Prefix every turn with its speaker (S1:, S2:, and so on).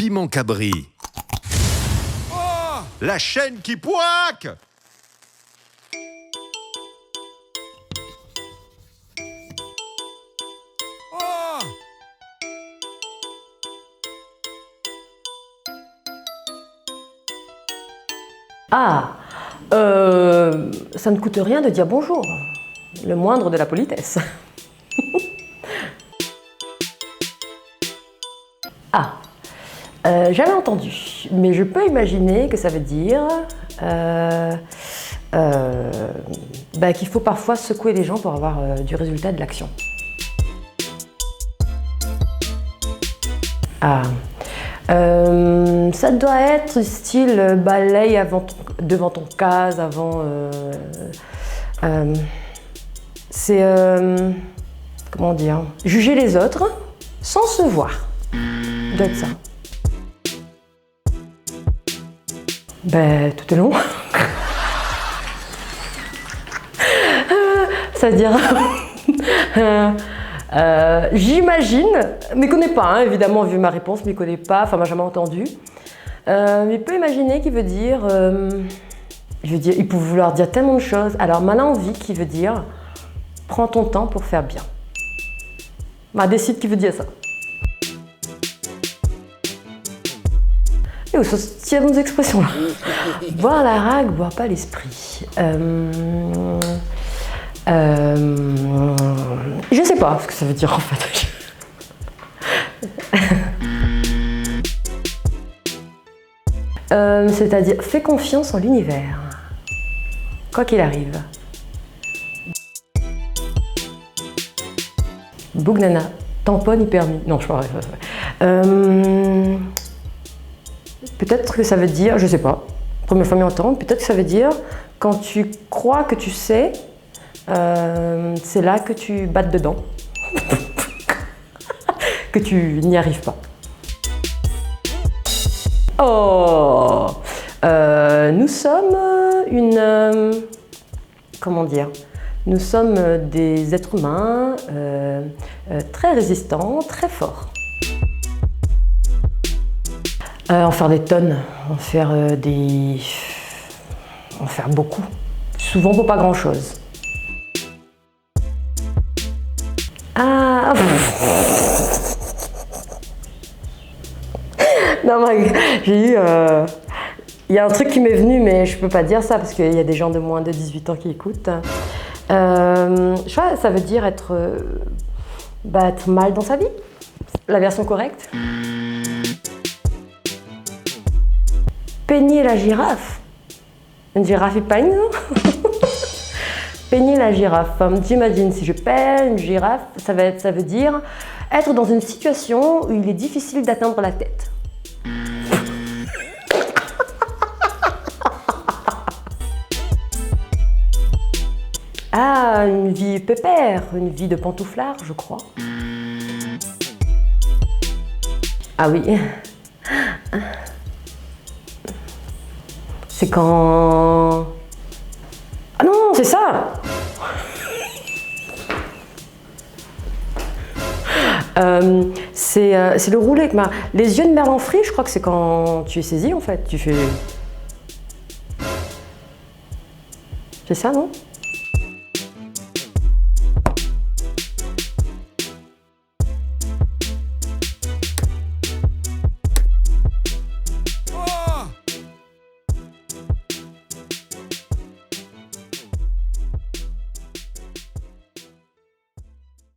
S1: piment cabri. Oh, la chaîne qui poique! Oh!
S2: Ah, ça ne coûte rien de dire bonjour. Le moindre de la politesse. Ah, jamais entendu, mais je peux imaginer que ça veut dire qu'il faut parfois secouer les gens pour avoir du résultat de l'action. Ah, ça doit être style balaye devant ton case, avant... c'est... comment dire? Juger les autres sans se voir. Ça doit être ça. Ben, tout est long. C'est-à-dire... j'imagine, m'y connais pas, hein, évidemment, vu ma réponse, m'y connais pas, enfin, m'a jamais entendu. Mais peut imaginer qu'il veut dire, il peut vouloir dire tellement de choses. Alors, malin envie qui veut dire, prends ton temps pour faire bien. Bah, décide qui veut dire ça. Et où sont ces bonnes expressions là? Boire la rague, boire pas l'esprit. Je sais pas ce que ça veut dire en fait. C'est-à-dire, fais confiance en l'univers, quoi qu'il arrive. Bougnana, tamponne hypermis. Non, je sais pas. Peut-être que ça veut dire, je sais pas, première fois m'y entendre, peut-être que ça veut dire quand tu crois que tu sais, c'est là que tu battes dedans, que tu n'y arrives pas. Oh, nous sommes comment dire? Nous sommes des êtres humains très résistants, très forts. En faire des tonnes, en faire beaucoup, souvent pour pas grand-chose. Ah. Non, j'ai eu... Il y a un truc qui m'est venu, mais je peux pas dire ça parce qu'il y a des gens de moins de 18 ans qui écoutent. Je crois que ça veut dire être mal dans sa vie. La version correcte. Peigner la girafe. Une girafe il peigne, non? Peigner la girafe. J'imagine si je peigne une girafe, ça veut dire être dans une situation où il est difficile d'atteindre la tête. Ah, une vie pépère, une vie de pantouflard, je crois. Ah oui. C'est quand... Ah non, c'est ça! C'est le rouler avec les yeux de merlan frit, je crois que c'est quand tu es saisi en fait. Tu fais... C'est ça, non?